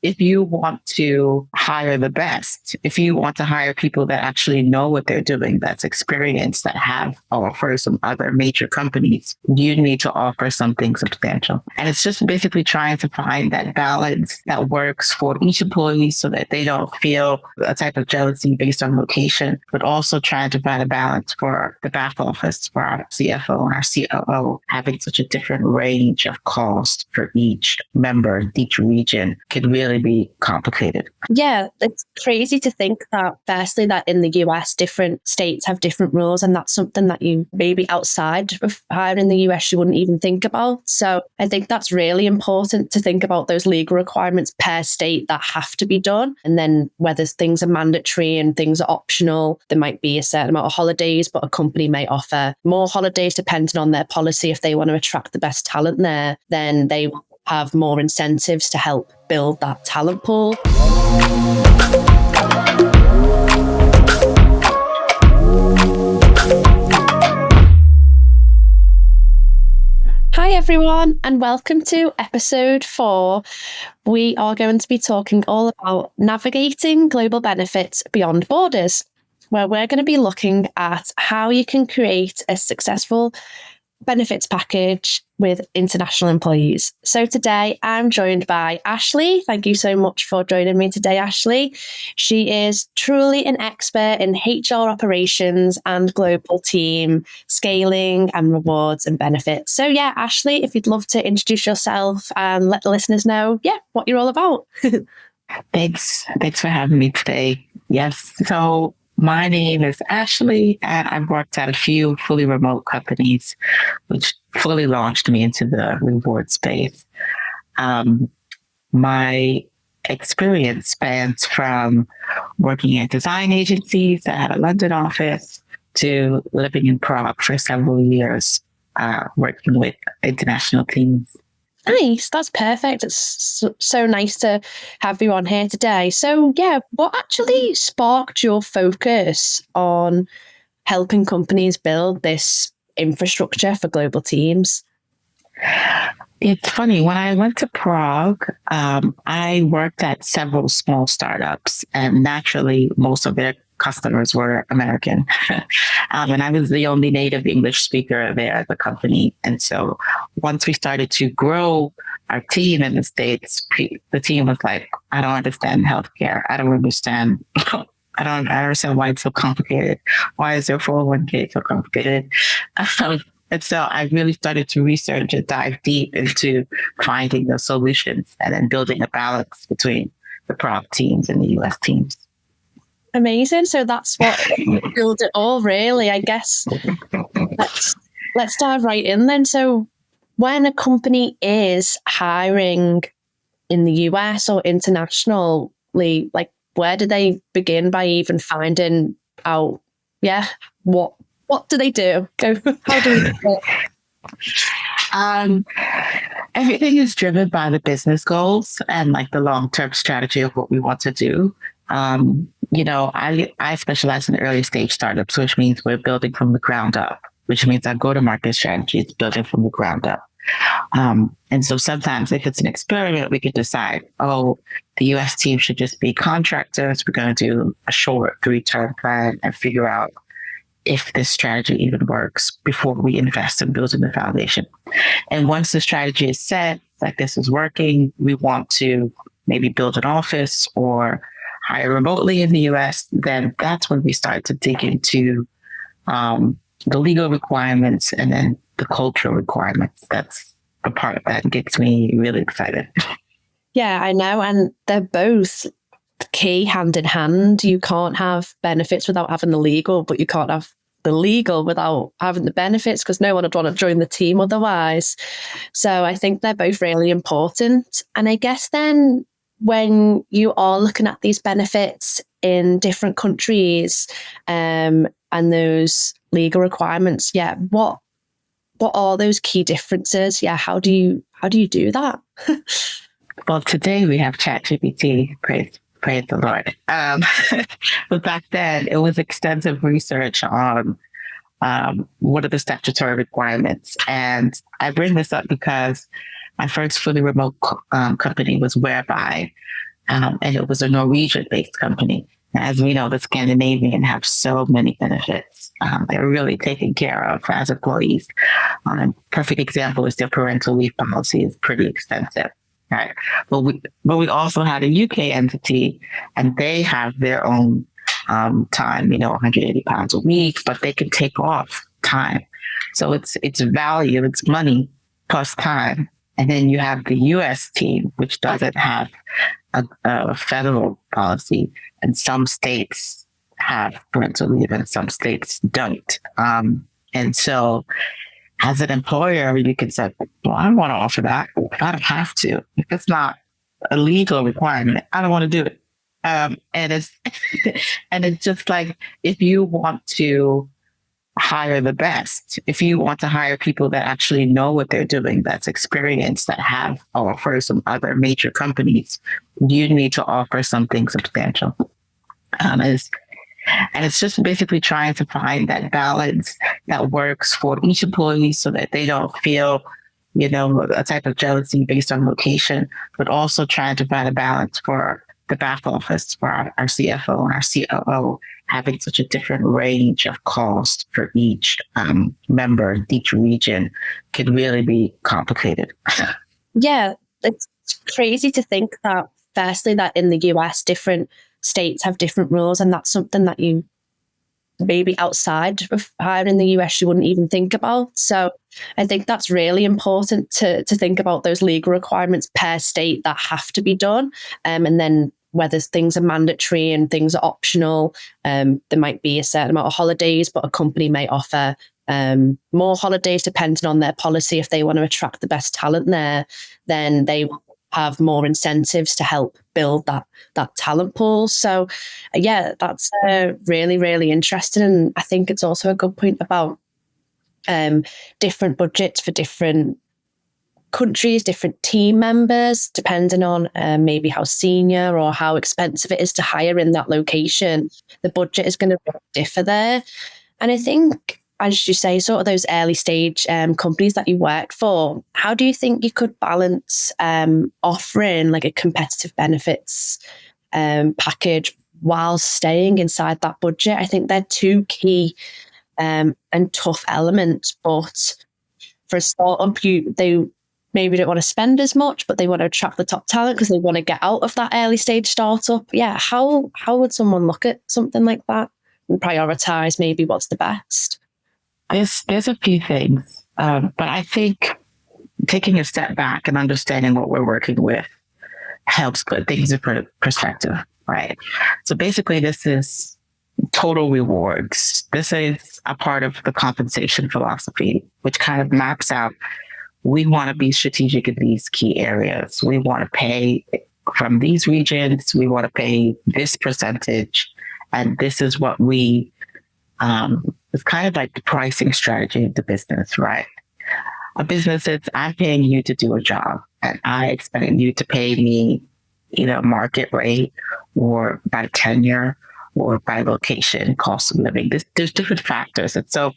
if you want to hire the best, if you want to hire people that actually know what they're doing, that's experienced, that have offers from other major companies, you need to offer something substantial. And it's just basically trying to find that balance that works for each employee so that they don't feel a type of jealousy based on location, but also trying to find a balance for the back office, for our CFO and our COO, having such a different range of cost for each member, each region can really be complicated. Yeah, it's crazy to think that, firstly, that in the US, different states have different rules, and that's something that you maybe outside of hiring in the US, you wouldn't even think about. So I think that's really important to think about those legal requirements per state that have to be done. And then whether things are mandatory and things are optional, there might be a certain amount of holidays, but a company may offer more holidays depending on their policy. If they want to attract the best talent there, then they will have more incentives to help build that talent pool. Hi everyone, and welcome to episode 4. We are going to be talking all about navigating global benefits beyond borders, where we're going to be looking at how you can create a successful benefits package with international employees. So today I'm joined by Ashley. Thank you so much for joining me today, Ashley. She is truly an expert in HR operations and global team scaling and rewards and benefits. So yeah, Ashley, if you'd love to introduce yourself and let the listeners know, what you're all about. Thanks for having me today. Yes. So my name is Ashley, and I've worked at a few fully remote companies, which fully launched me into the reward space. My experience spans from working at design agencies that had a London office to living in Prague for several years, working with international teams. Nice. That's perfect. It's so nice to have you on here today. So what actually sparked your focus on helping companies build this infrastructure for global teams? It's funny. When I went to Prague, I worked at several small startups, and naturally, most of their customers were American. And I was the only native English speaker there at the company. And so once we started to grow our team in the States, the team was like, I don't understand healthcare. I don't understand. I don't understand why it's so complicated. Why is their 401k so complicated? And so I really started to research and dive deep into finding the solutions and then building a balance between the Prague teams and the US teams. Amazing. So that's what built it all, really. I guess let's dive right in then. So when a company is hiring in the US or internationally, like where do they begin by even finding out, what do they do? How do we do it? Everything is driven by the business goals and like the long-term strategy of what we want to do. I specialize in early stage startups, which means we're building from the ground up, which means our go-to-market strategy is building from the ground up. And so sometimes if it's an experiment, we could decide, the US team should just be contractors. We're going to do a short 3-term plan and figure out if this strategy even works before we invest in building the foundation. And once the strategy is set, like this is working, we want to maybe build an office or hire remotely in the US, then that's when we start to dig into the legal requirements and then the cultural requirements. That's the part that gets me really excited. Yeah, I know. And they're both key hand in hand. You can't have benefits without having the legal, but you can't have the legal without having the benefits because no one would want to join the team otherwise. So I think they're both really important. And I guess then when you are looking at these benefits in different countries and those legal requirements, what are those key differences? How do you do that? Well, today we have ChatGPT, praise the Lord. But back then it was extensive research on what are the statutory requirements. And I bring this up because my first fully remote company was whereby and it was a Norwegian-based company. As we know, the Scandinavian have so many benefits. They're really taken care of as employees. Perfect example is their parental leave policy is pretty extensive, right? But we also had a UK entity, and they have their own time. 180 pounds a week, but they can take off time. So it's value, it's money plus time. And then you have the US team, which doesn't have a federal policy, and some states have parental leave and some states don't. And so as an employer, you can say, well, I don't want to offer that. I don't have to. If it's not a legal requirement, I don't want to do it. And it's and it's just like, if you want to hire the best, if you want to hire people that actually know what they're doing, that's experienced, that have offers from other major companies, you need to offer something substantial. And it's just basically trying to find that balance that works for each employee so that they don't feel, a type of jealousy based on location, but also trying to find a balance for the back office, for our CFO and our COO, having such a different range of cost for each member, each region, can really be complicated. Yeah, it's crazy to think that, firstly, that in the US, different states have different rules, and that's something that you maybe outside of hiring in the US you wouldn't even think about. So I think that's really important to think about those legal requirements per state that have to be done, and then whether things are mandatory and things are optional. There might be a certain amount of holidays, but a company may offer more holidays depending on their policy. If they want to attract the best talent there, then they will have more incentives to help build that talent pool. So yeah, that's really, really interesting. And I think it's also a good point about different budgets for different countries, different team members, depending on maybe how senior or how expensive it is to hire in that location. The budget is going to differ there. And I think, as you say, sort of those early stage companies that you worked for, how do you think you could balance offering like a competitive benefits package while staying inside that budget? I think they're two key and tough elements, but for a startup, they maybe don't want to spend as much, but they want to attract the top talent because they want to get out of that early stage startup. Yeah, how would someone look at something like that and prioritize maybe what's the best? There's a few things, but I think taking a step back and understanding what we're working with helps put things in perspective, right? So basically, this is total rewards. This is a part of the compensation philosophy, which kind of maps out, we want to be strategic in these key areas. We want to pay from these regions. We want to pay this percentage. And this is what it's kind of like the pricing strategy of the business, right? A business is, I'm paying you to do a job, and I expect you to pay me either market rate or by tenure or by location, cost of living. There's different factors. And so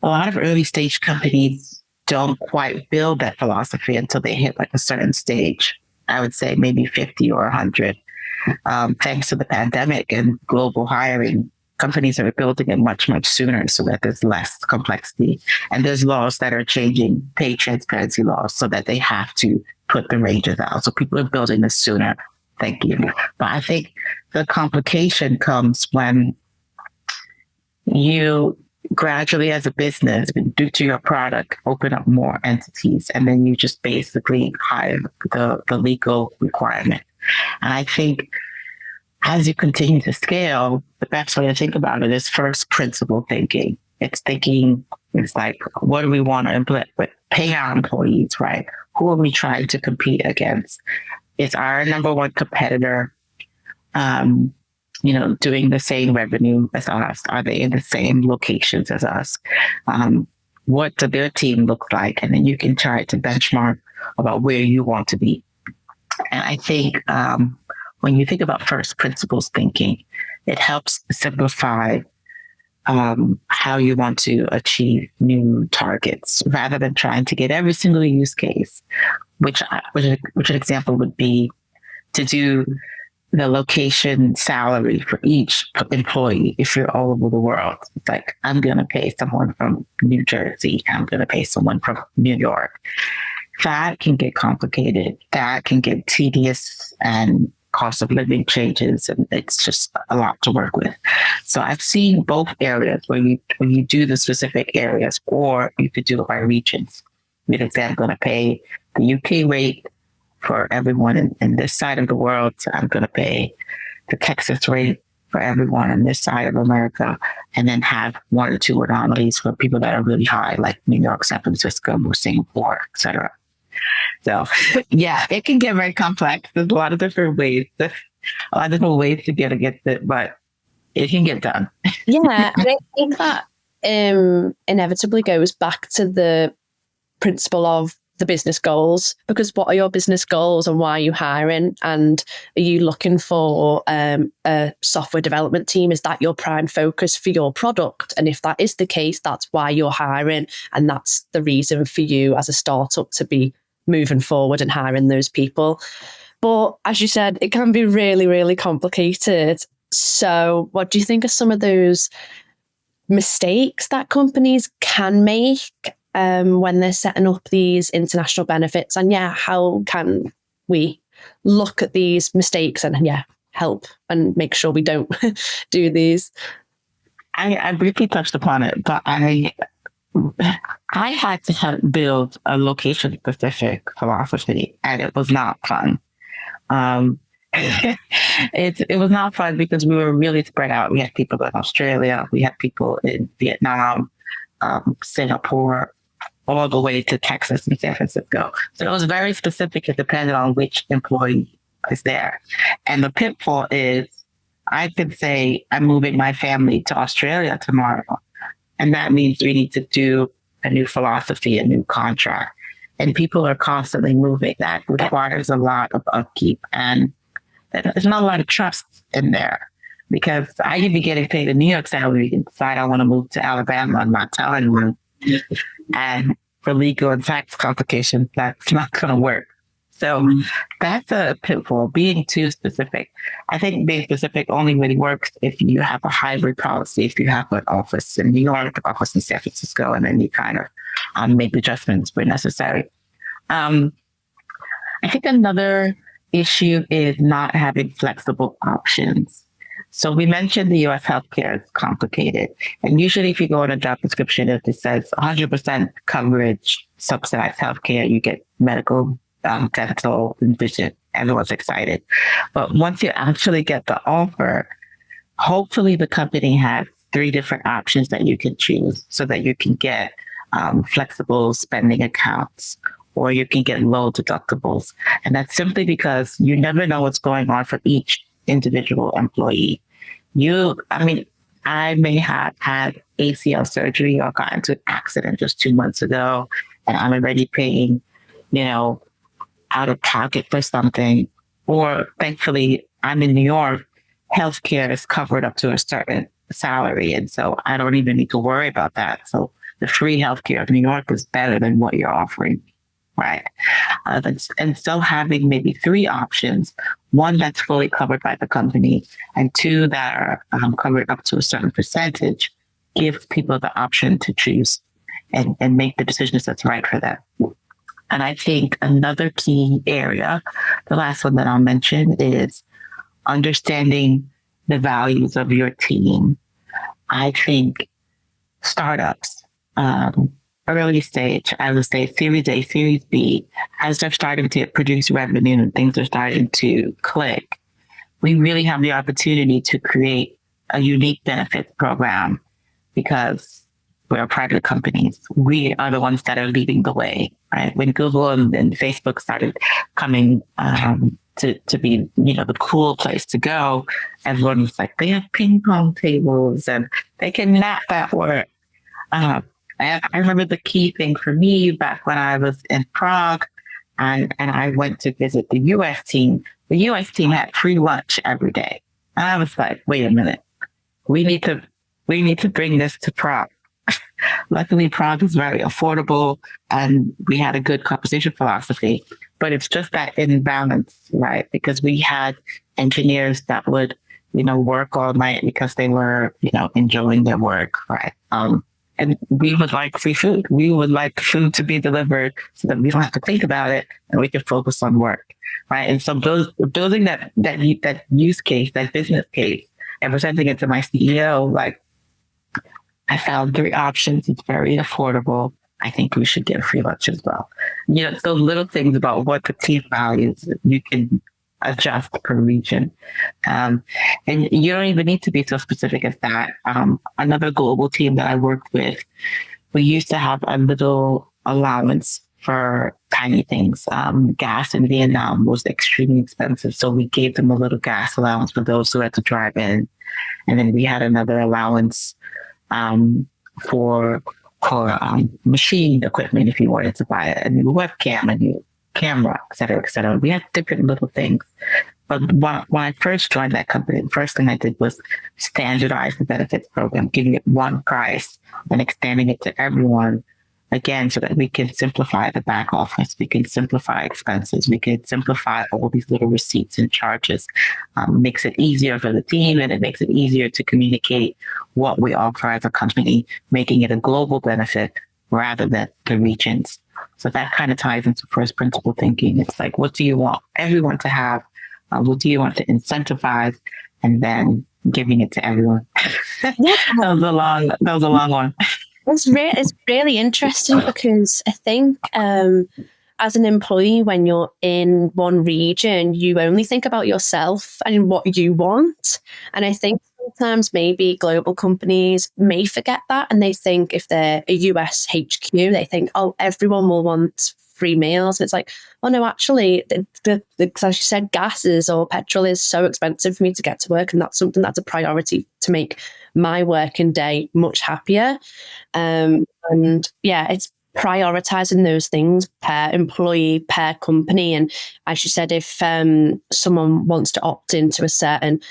a lot of early stage companies don't quite build that philosophy until they hit like a certain stage. I would say maybe 50 or 100. Thanks to the pandemic and global hiring, companies are building it much, much sooner so that there's less complexity. And there's laws that are changing, pay transparency laws, so that they have to put the ranges out. So people are building this sooner. Thank you. But I think the complication comes when you gradually, as a business, due to your product, open up more entities, and then you just basically hire the legal requirement. And I think as you continue to scale, the best way to think about it is first principle thinking. It's like, what do we want to implement? But pay our employees, right? Who are we trying to compete against? Is our number one competitor doing the same revenue as us? Are they in the same locations as us? What does their team look like? And then you can try to benchmark about where you want to be. And I think when you think about first principles thinking, it helps simplify how you want to achieve new targets rather than trying to get every single use case, which an example would be, to do the location salary for each employee if you're all over the world. It's like, I'm going to pay someone from New Jersey. I'm going to pay someone from New York. That can get complicated. That can get tedious, and cost of living changes, and it's just a lot to work with. So I've seen both areas where you do the specific areas, or you could do it by regions. You know, say I'm going to pay the UK rate for everyone in this side of the world. So I'm going to pay the Texas rate for everyone in this side of America, and then have one or two anomalies for people that are really high, like New York, San Francisco, or Singapore, etc. So yeah, it can get very complex. There's a lot of different ways, to get against it, but it can get done. Yeah, and I think that inevitably goes back to the principle of the business goals, because what are your business goals and why are you hiring? And are you looking for a software development team? Is that your prime focus for your product? And if that is the case, that's why you're hiring. And that's the reason for you as a startup to be moving forward and hiring those people. But as you said, it can be really, really complicated. So what do you think are some of those mistakes that companies can make when they're setting up these international benefits? And yeah, how can we look at these mistakes and help and make sure we don't do these? I briefly touched upon it, but I had to build a location-specific philosophy, and it was not fun. It was not fun because we were really spread out. We had people in Australia, we had people in Vietnam, Singapore, all the way to Texas and San Francisco. So it was very specific. It depended on which employee is there. And the pitfall is, I could say I'm moving my family to Australia tomorrow, and that means we need to do a new philosophy, a new contract. And people are constantly moving. That requires a lot of upkeep. And there's not a lot of trust in there, because I could be getting paid a New York salary and decide I want to move to Alabama and not tell anyone. And for legal and tax complications, that's not going to work. So that's a pitfall, being too specific. I think being specific only really works if you have a hybrid policy, if you have an office in New York, office in San Francisco, and then you kind of make adjustments where necessary. I think another issue is not having flexible options. So we mentioned the US healthcare is complicated. And usually if you go on a job description, if it says 100% coverage, subsidized healthcare, you get medical, dental, and vision. Everyone's excited. But once you actually get the offer, hopefully the company has 3 different options that you can choose so that you can get flexible spending accounts, or you can get low deductibles. And that's simply because you never know what's going on for each individual employee. I may have had ACL surgery or got into an accident just 2 months ago, and I'm already paying, out of pocket for something. Or thankfully, I'm in New York, healthcare is covered up to a certain salary. And so I don't even need to worry about that. So the free healthcare of New York is better than what you're offering. Right. And so having maybe 3 options, 1 that's fully covered by the company, and 2 that are covered up to a certain percentage, gives people the option to choose and make the decisions that's right for them. And I think another key area, the last one that I'll mention, is understanding the values of your team. I think startups, early stage, I would say Series A, Series B, as they're starting to produce revenue and things are starting to click, we really have the opportunity to create a unique benefits program, because we're private companies. We are the ones that are leading the way, right? When Google and Facebook started coming to be, the cool place to go, everyone was like, they have ping pong tables and they can nap at work. I remember the key thing for me back when I was in Prague and I went to visit the US team. The US team had free lunch every day. And I was like, wait a minute, we need to bring this to Prague. Luckily, Prague is very affordable and we had a good compensation philosophy. but it's just that imbalance, right? Because we had engineers that would, work all night because they were, enjoying their work, right? And we would like free food. We would like food to be delivered so that we don't have to think about it and we can focus on work, right? And so building that use case, that business case, and presenting it to my CEO, like, I found 3 options. It's very affordable. I think we should get free lunch as well. Those little things about what the team values, you can adjust per region. And you don't even need to be so specific as that. Another global team that I worked with, we used to have a little allowance for tiny things. Gas in Vietnam was extremely expensive. So we gave them a little gas allowance for those who had to drive in. And then we had another allowance for machine equipment if you wanted to buy a new webcam, a new camera, et cetera, et cetera. We had different little things. But when I first joined that company, the first thing I did was standardize the benefits program, giving it one price and extending it to everyone, again, so that we can simplify the back office, we can simplify expenses, we can simplify all these little receipts and charges. Makes it easier for the team, and it makes it easier to communicate what we offer as a company, making it a global benefit rather than the regions. So that kind of ties into first principle thinking. It's like, what do you want everyone to have? What do you want to incentivize? And then giving it to everyone. That was a long one. It's really interesting because I think as an employee, when you're in one region, you only think about yourself and what you want. And I think sometimes maybe global companies may forget that, and they think if they're a US HQ, they think, oh, everyone will want free meals. And it's like, oh no, actually, as you said, gases or petrol is so expensive for me to get to work, and that's something that's a priority to make my working day much happier. And yeah, it's prioritizing those things per employee, per company. And as you said, if someone wants to opt into a certain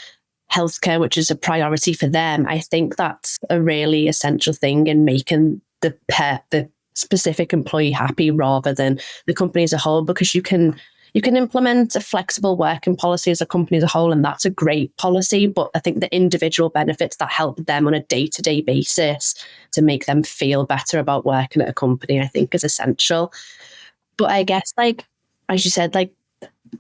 healthcare, which is a priority for them, I think that's a really essential thing in making the specific employee happy rather than the company as a whole, because you can implement a flexible working policy as a company as a whole, and that's a great policy. But I think the individual benefits that help them on a day-to-day basis to make them feel better about working at a company, I think is essential. But I guess, like, as you said, like,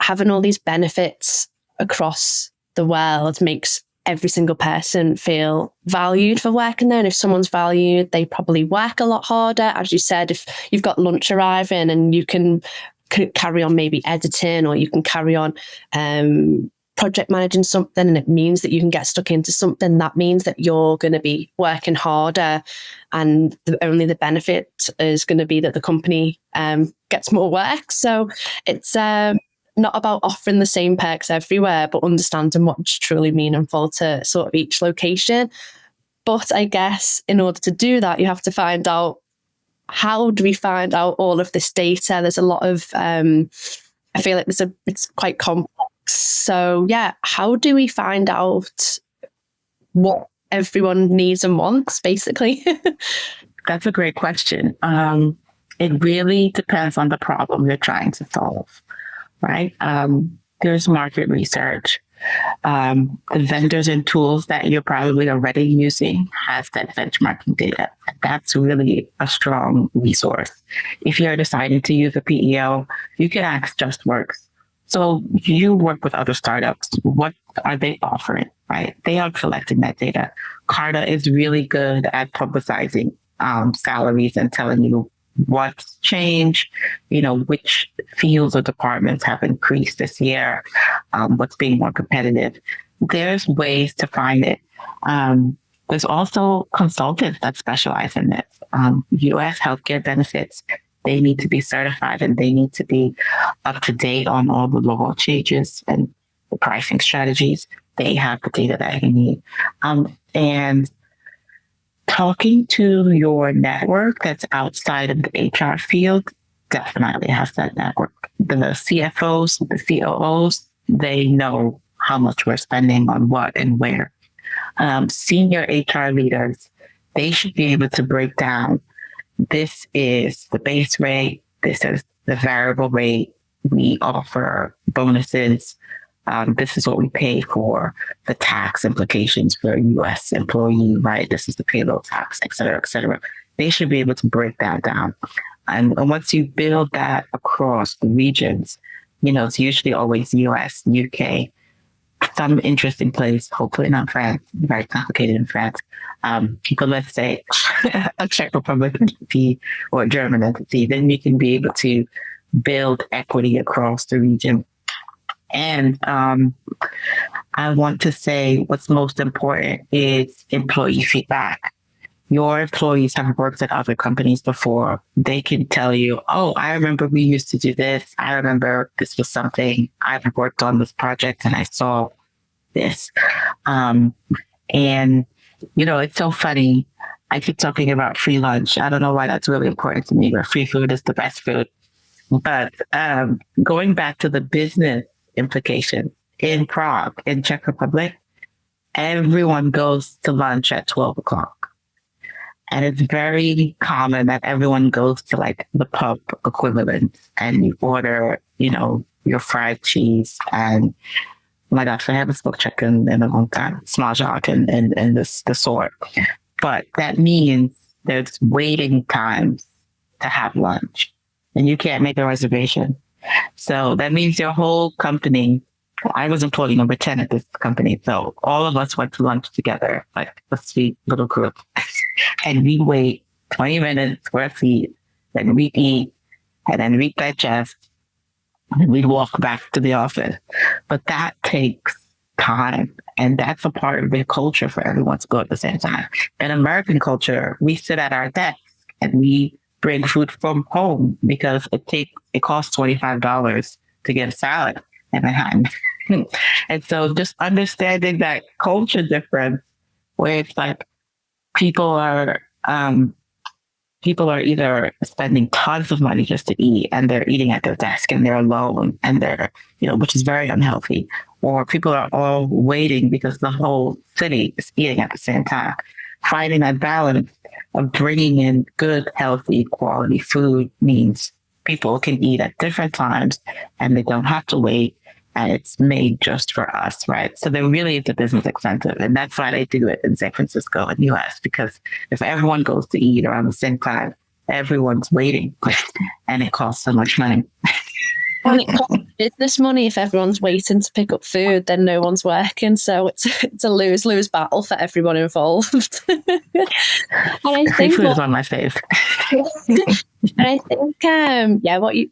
having all these benefits across the world makes every single person feel valued for working there. And if someone's valued, they probably work a lot harder. As you said, if you've got lunch arriving and you can carry on maybe editing, or you can carry on project managing something, and it means that you can get stuck into something, that means that you're going to be working harder, and only the benefit is going to be that the company gets more work. So it's not about offering the same perks everywhere, but understanding what's truly meaningful to sort of each location. But I guess in order to do that, you have to find out, how do we find out all of this data? There's a lot of, I feel like it's quite complex. So yeah, how do we find out what everyone needs and wants, basically? That's a great question. It really depends on the problem you're trying to solve, right? There's market research. The vendors and tools that you're probably already using has that benchmarking data. That's really a strong resource. If you're deciding to use a PEO, you can ask JustWorks. So you work with other startups. What are they offering, right? They are collecting that data. Carta is really good at publicizing salaries and telling you what's changed, which fields or departments have increased this year, what's being more competitive. There's ways to find it. There's also consultants that specialize in this. U.S. healthcare benefits, they need to be certified, and they need to be up to date on all the law changes and the pricing strategies. They have the data that you need. And talking to your network that's outside of the HR field definitely has that network. The CFOs, the COOs, they know how much we're spending on what and where. Senior HR leaders, they should be able to break down, this is the base rate, this is the variable rate, we offer bonuses. This is what we pay for the tax implications for a U.S. employee, right? This is the payroll tax, et cetera, et cetera. They should be able to break that down. And once you build that across the regions, it's usually always US, UK, some interesting place, hopefully not France, very complicated in France. But let's say a Czech Republic entity or a German entity, then we can be able to build equity across the region. And I want to say what's most important is employee feedback. Your employees have worked at other companies before. They can tell you, oh, I remember we used to do this. I remember this was something I've worked on this project and I saw this. And, it's so funny. I keep talking about free lunch. I don't know why that's really important to me, but free food is the best food. But going back to the business implication, in Prague, in Czech Republic, everyone goes to lunch at 12 o'clock. And it's very common that everyone goes to like the pub equivalent and you order, your fried cheese and oh my gosh, I haven't smoked chicken in a long time, smažák and the sort. But that means there's waiting times to have lunch and you can't make a reservation. So that means your whole company, I was employee number 10 at this company. So all of us went to lunch together, like a sweet little group. And we wait 20 minutes for a seat, then we eat, and then we digest, and we'd walk back to the office. But that takes time. And that's a part of their culture for everyone to go at the same time. In American culture, we sit at our desk and we bring food from home because it costs $25 to get a salad in Manhattan. And so just understanding that culture difference where it's like people are either spending tons of money just to eat and they're eating at their desk and they're alone and they're, which is very unhealthy, or people are all waiting because the whole city is eating at the same time. Finding that balance of bringing in good, healthy, quality food means people can eat at different times and they don't have to wait. And it's made just for us, right? So there really is a business incentive. And that's why they do it in San Francisco and US, because if everyone goes to eat around the same time, everyone's waiting and it costs so much money. And it costs business money if everyone's waiting to pick up food, then no one's working. So it's a lose-lose battle for everyone involved. And I think food is on my face. And I think,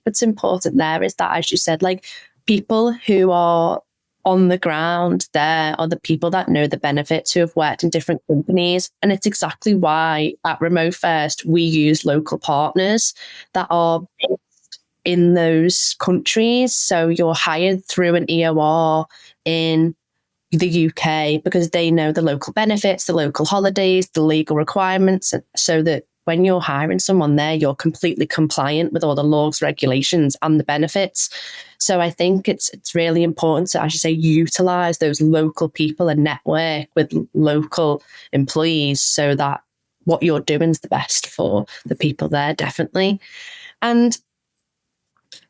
what's important there is that, as you said, like, people who are on the ground there are the people that know the benefits, who have worked in different companies. And it's exactly why at Remote First, we use local partners that are based in those countries. So you're hired through an EOR in the UK because they know the local benefits, the local holidays, the legal requirements, so that when you're hiring someone there, you're completely compliant with all the laws, regulations, and the benefits. So I think it's really important to, as you say, utilize those local people and network with local employees so that what you're doing is the best for the people there, definitely. And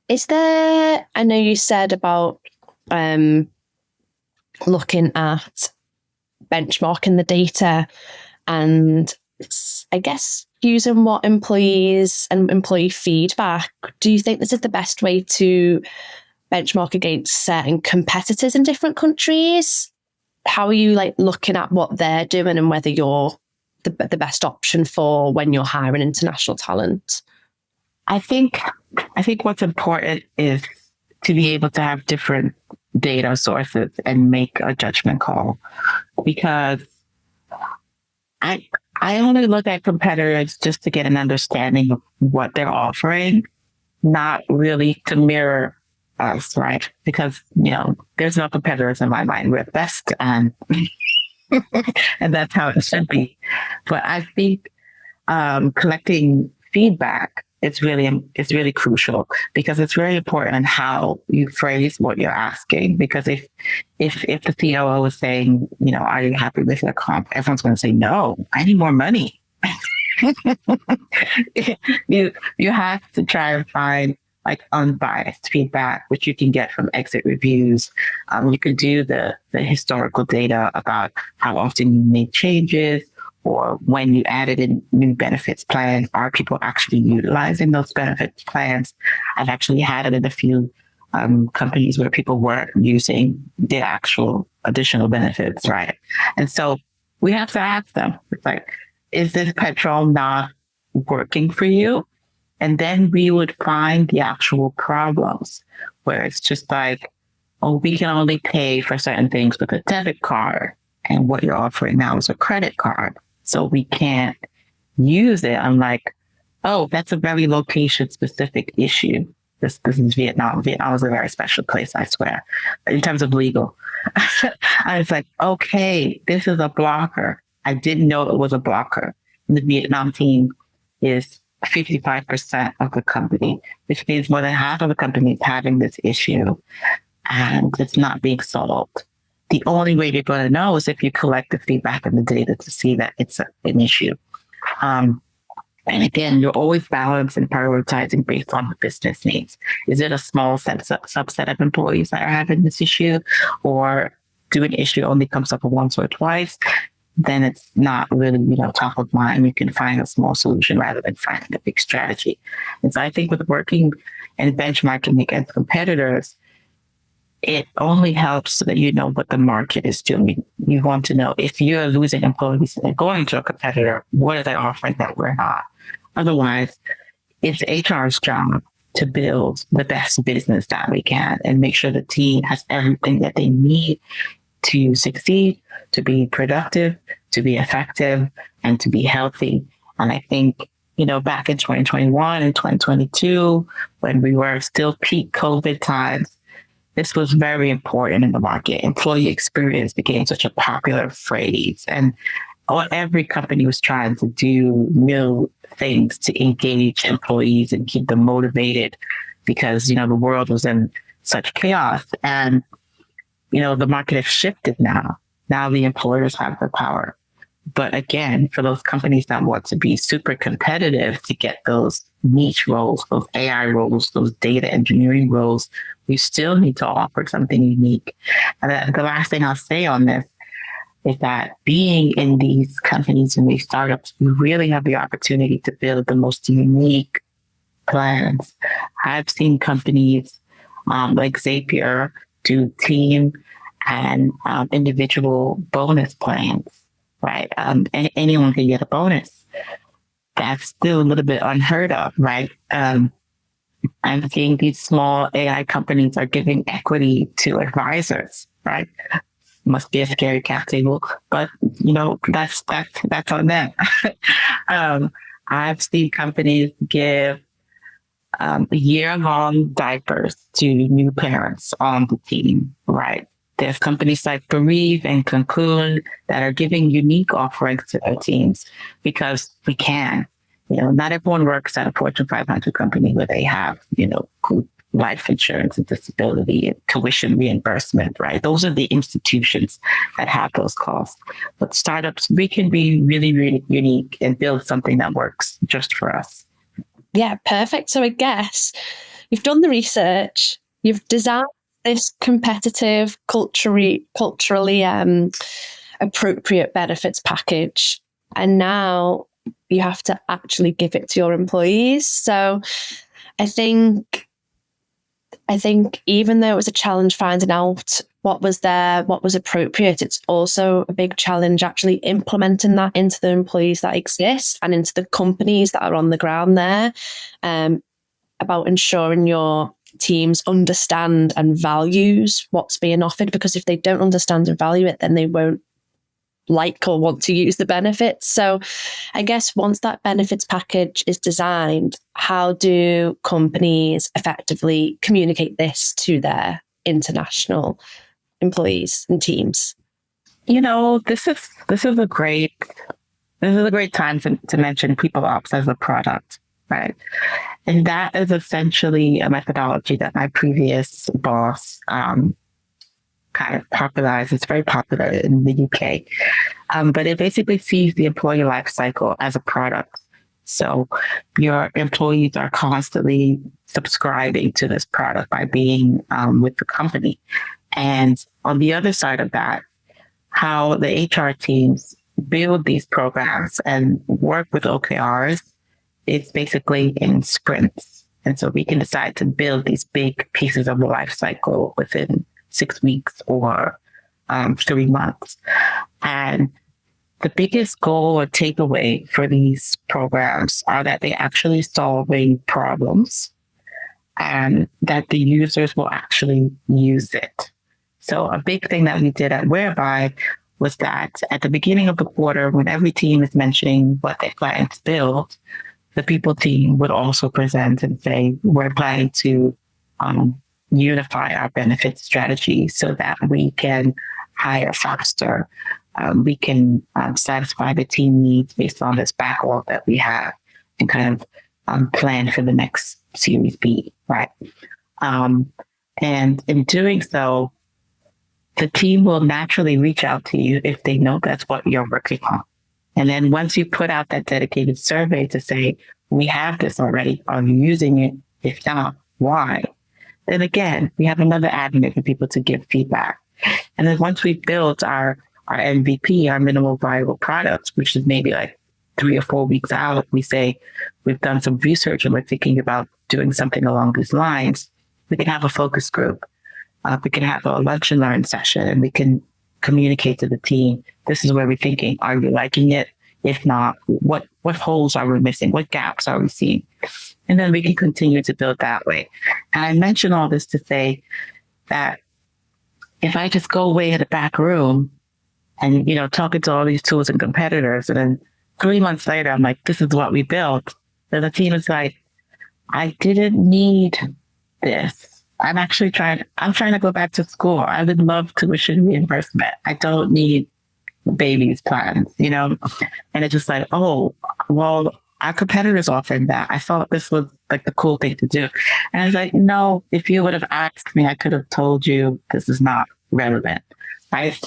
is there, I know you said about looking at benchmarking the data and I guess using what employees and employee feedback. Do you think this is the best way to benchmark against certain competitors in different countries? How are you looking at what they're doing and whether you're the best option for when you're hiring international talent? I think what's important is to be able to have different data sources and make a judgment call, because I only look at competitors just to get an understanding of what they're offering, not really to mirror us, right? Because, there's no competitors in my mind. We're best and and that's how it should be. But I think collecting feedback is really crucial, because it's very important how you phrase what you're asking. Because if the COO is saying, are you happy with your comp? Everyone's going to say, no, I need more money. You have to try and find like unbiased feedback, which you can get from exit reviews. You can do the historical data about how often you made changes or when you added in new benefits plans. Are people actually utilizing those benefits plans? I've actually had it in a few companies where people weren't using the actual additional benefits, right? And so we have to ask them, it's like, is this petrol not working for you? And then we would find the actual problems where it's just like, oh, we can only pay for certain things with a debit card. And what you're offering now is a credit card. So we can't use it. I'm like, oh, that's a very location specific issue. This is Vietnam. Vietnam is a very special place, I swear, in terms of legal. I was like, okay, this is a blocker. I didn't know it was a blocker. The Vietnam team is 55% of the company, which means more than half of the company is having this issue and it's not being solved. The only way you're going to know is if you collect the feedback and the data to see that it's an issue. And again, you're always balancing and prioritizing based on the business needs. Is it a small subset of employees that are having this issue, or do an issue only comes up once or twice? Then it's not really, top of mind. You can find a small solution rather than finding a big strategy. And so I think with working and benchmarking against competitors, it only helps so that you know what the market is doing. You want to know if you're losing employees and going to a competitor, what are they offering that we're not? Otherwise, it's HR's job to build the best business that we can and make sure the team has everything that they need to succeed, to be productive, to be effective, and to be healthy. And I think, back in 2021 and 2022, when we were still peak COVID times, this was very important in the market. Employee experience became such a popular phrase. And every company was trying to do new things to engage employees and keep them motivated because, the world was in such chaos. And, the market has shifted now. Now the employers have the power. But again, for those companies that want to be super competitive to get those niche roles, those AI roles, those data engineering roles, we still need to offer something unique. And the last thing I'll say on this is that being in these companies and these startups, we really have the opportunity to build the most unique plans. I've seen companies like Zapier do team and individual bonus plans, right? And anyone can get a bonus. That's still a little bit unheard of, right? I'm seeing these small AI companies are giving equity to advisors, right? Must be a scary cap table, but that's on them. I've seen companies give year-long diapers to new parents on the team, right? There's companies like Bereave and Cancun that are giving unique offerings to their teams because we can. Not everyone works at a Fortune 500 company where they have, group life insurance and disability and tuition reimbursement, right? Those are the institutions that have those costs. But startups, we can be really, really unique and build something that works just for us. Yeah, perfect. So I guess you've done the research, you've designed this competitive, culturally appropriate benefits package, and now you have to actually give it to your employees. So I think even though it was a challenge finding out what was there, what was appropriate, it's also a big challenge actually implementing that into the employees that exist and into the companies that are on the ground there, about ensuring your teams understand and values what's being offered, because if they don't understand and value it, then they won't like or want to use the benefits. So I guess once that benefits package is designed, how do companies effectively communicate this to their international employees and teams? This is a great time to mention people ops as a product, right? And that is essentially a methodology that my previous boss kind of popularized. It's very popular in the UK. But it basically sees the employee life cycle as a product. So your employees are constantly subscribing to this product by being with the company. And on the other side of that, how the HR teams build these programs and work with OKRs is basically in sprints. And so we can decide to build these big pieces of the life cycle within 6 weeks or 3 months. And the biggest goal or takeaway for these programs are that they're actually solving problems and that the users will actually use it. So a big thing that we did at Whereby was that at the beginning of the quarter, when every team is mentioning what they plan to build, the people team would also present and say, we're planning to unify our benefit strategy so that we can hire faster. We can satisfy the team needs based on this backlog that we have and kind of plan for the next Series B, right? And in doing so, the team will naturally reach out to you if they know that's what you're working on. And then once you put out that dedicated survey to say, we have this already, are you using it? If not, why? Then again, we have another avenue for people to give feedback. And then once we build our MVP, our minimal viable products, which is maybe like 3 or 4 weeks out, we say, we've done some research and we're thinking about doing something along these lines. We can have a focus group. We can have a lunch and learn session and we can communicate to the team. This is where we're thinking. Are you liking it? If not, what holes are we missing? What gaps are we seeing? And then we can continue to build that way. And I mention all this to say that if I just go away in the back room and, talking to all these tools and competitors, and then 3 months later, I'm like, this is what we built. Then the team is like, I didn't need this. I'm trying to go back to school. I would love tuition reimbursement. I don't need babies plans, And it's just like, oh, well, our competitors offering that. I thought this was like the cool thing to do. And I was like, no, if you would have asked me, I could have told you this is not relevant, right?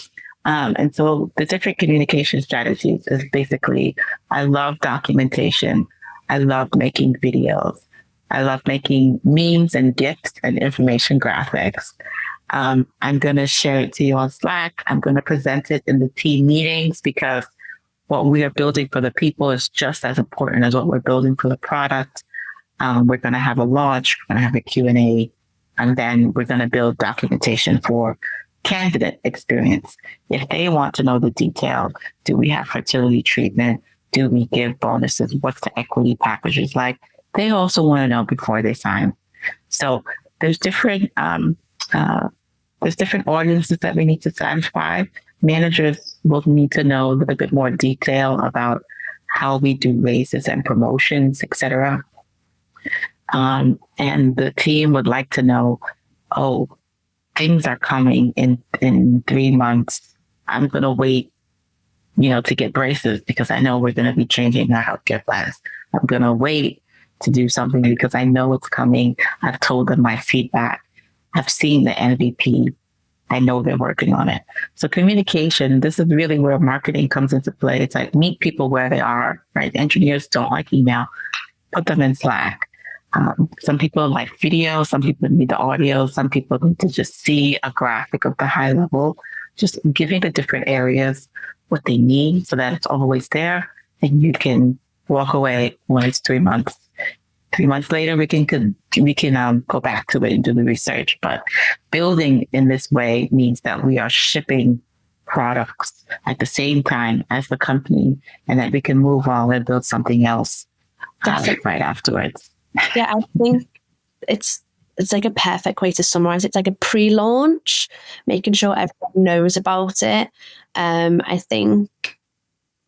And so the different communication strategies is basically, I love documentation. I love making videos. I love making memes and GIFs and information graphics. I'm going to share it to you on Slack. I'm going to present it in the team meetings because what we are building for the people is just as important as what we're building for the product. We're going to have a launch, we're going to have a Q&A, and then we're going to build documentation for candidate experience. If they want to know the detail, do we have fertility treatment? Do we give bonuses? What's the equity packages like? They also want to know before they sign. So there's different audiences that we need to satisfy. Managers will need to know a little bit more detail about how we do raises and promotions, etc. And the team would like to know, oh, things are coming in 3 months. I'm going to wait, to get braces because I know we're going to be changing our healthcare plans. I'm going to wait to do something because I know it's coming. I've told them my feedback. I've seen the MVP. I know they're working on it. So communication, this is really where marketing comes into play. It's like meet people where they are, right? Engineers don't like email. Put them in Slack. Some people like video. Some people need the audio. Some people need to just see a graphic of the high level. Just giving the different areas what they need so that it's always there. And you can walk away when it's 3 months. 3 months later, we can go back to it and do the research. But building in this way means that we are shipping products at the same time as the company, and that we can move on and build something else right afterwards. Yeah, I think it's like a perfect way to summarize it. It's like a pre-launch, making sure everyone knows about it. I think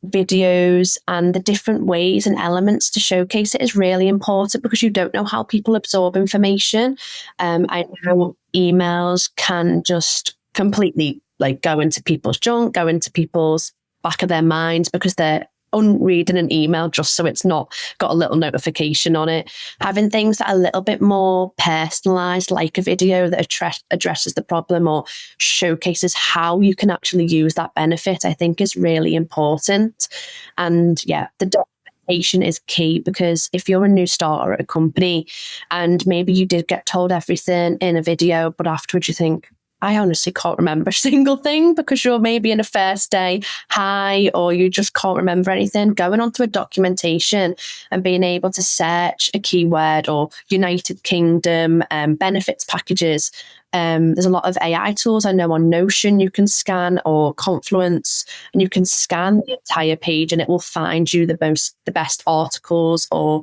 videos and the different ways and elements to showcase it is really important because you don't know how people absorb information. I know emails can just completely go into people's junk, go into people's back of their minds because they're reading an email just so it's not got a little notification on it. Having things that are a little bit more personalized, like a video that addresses the problem or showcases how you can actually use that benefit, I think is really important. And yeah, the communication is key, because if you're a new starter at a company and maybe you did get told everything in a video, but afterwards you think, I honestly can't remember a single thing, because you're maybe in a first day high, or you just can't remember anything, going onto a documentation and being able to search a keyword or United Kingdom benefits packages. There's a lot of AI tools. I know on Notion you can scan, or Confluence, and you can scan the entire page and it will find you the best articles or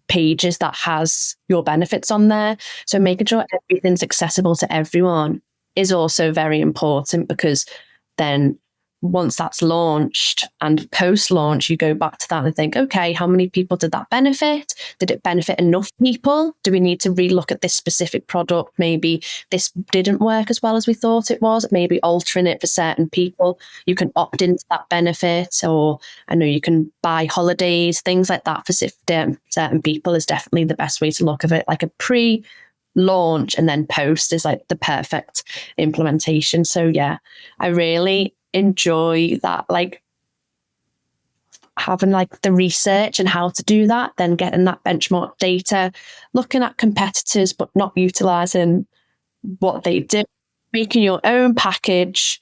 pages that has your benefits on there. So making sure everything's accessible to everyone is also very important, because then once that's launched and post-launch, you go back to that and think, okay, how many people did that benefit? Did it benefit enough people? Do we need to relook at this specific product? Maybe this didn't work as well as we thought it was. Maybe altering it for certain people. You can opt into that benefit, or I know you can buy holidays, things like that for certain people is definitely the best way to look at it. Like a pre-launch and then post is like the perfect implementation. So yeah, I really enjoy that, like having like the research and how to do that, then getting that benchmark data, looking at competitors but not utilizing what they do, making your own package,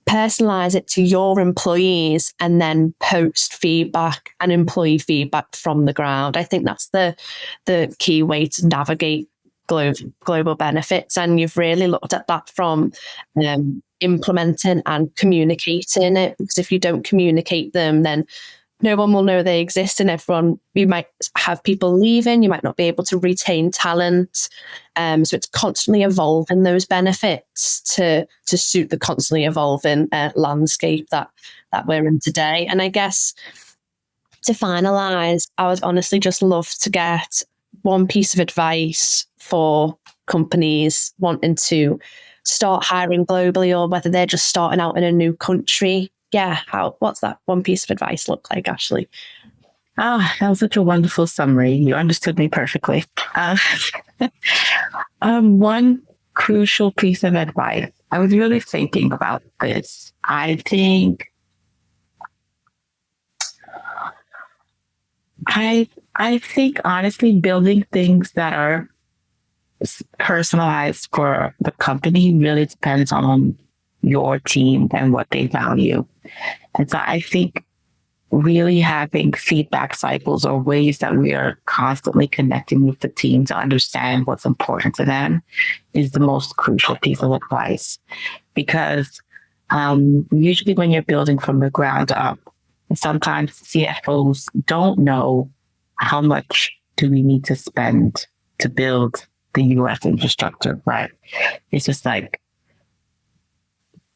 personalize it to your employees, and then post feedback and employee feedback from the ground. I think that's the key way to navigate global benefits. And you've really looked at that from implementing and communicating it, because if you don't communicate them, then no one will know they exist, and you might have people leaving, you might not be able to retain talent. So it's constantly evolving those benefits to suit the constantly evolving landscape that we're in today. And I guess to finalize, I would honestly just love to get one piece of advice for companies wanting to start hiring globally, or whether they're just starting out in a new country. Yeah, what's that one piece of advice look like, Ashley? Oh, that was such a wonderful summary. You understood me perfectly. One crucial piece of advice. I was really thinking about this. I think honestly, building things that are personalized for the company really depends on your team and what they value. And so I think really having feedback cycles, or ways that we are constantly connecting with the team to understand what's important to them, is the most crucial piece of advice. Because usually when you're building from the ground up, sometimes CFOs don't know how much do we need to spend to build the US infrastructure, right? It's just like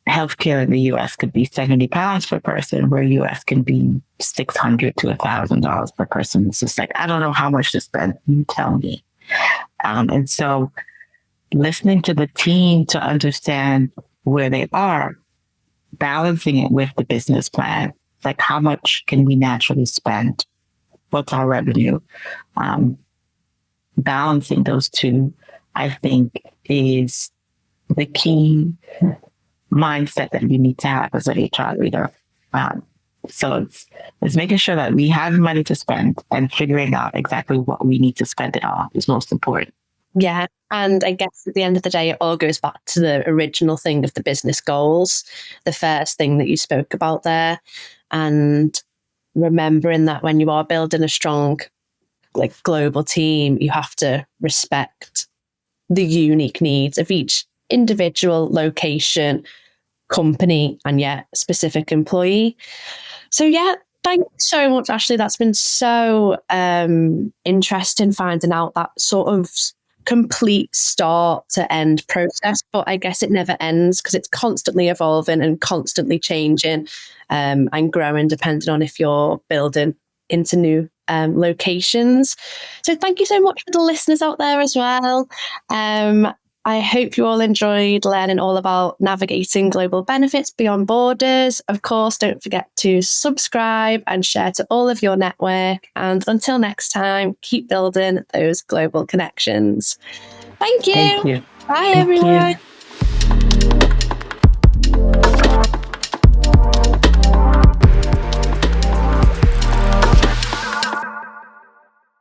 healthcare in the US could be £70 per person, where US can be $600 to $1,000 per person. It's just like, I don't know how much to spend. You tell me. And so listening to the team to understand where they are, balancing it with the business plan, like how much can we naturally spend? What's our revenue? Balancing those two, I think, is the key mindset that you need to have as an HR leader. So it's making sure that we have money to spend, and figuring out exactly what we need to spend it on is most important. Yeah. And I guess at the end of the day, it all goes back to the original thing of the business goals, the first thing that you spoke about there. And remembering that when you are building a strong, like, global team, you have to respect the unique needs of each individual location, company, and specific employee. So thank you so much, Ashley. That's been so interesting, finding out that sort of complete start to end process. But I guess it never ends, because it's constantly evolving and constantly changing and growing, depending on if you're building into new locations. So thank you so much for the listeners out there as well. I hope you all enjoyed learning all about navigating global benefits beyond borders. Of course, don't forget to subscribe and share to all of your network. And until next time, keep building those global connections. Thank you. Thank you. Bye, Thank everyone. you.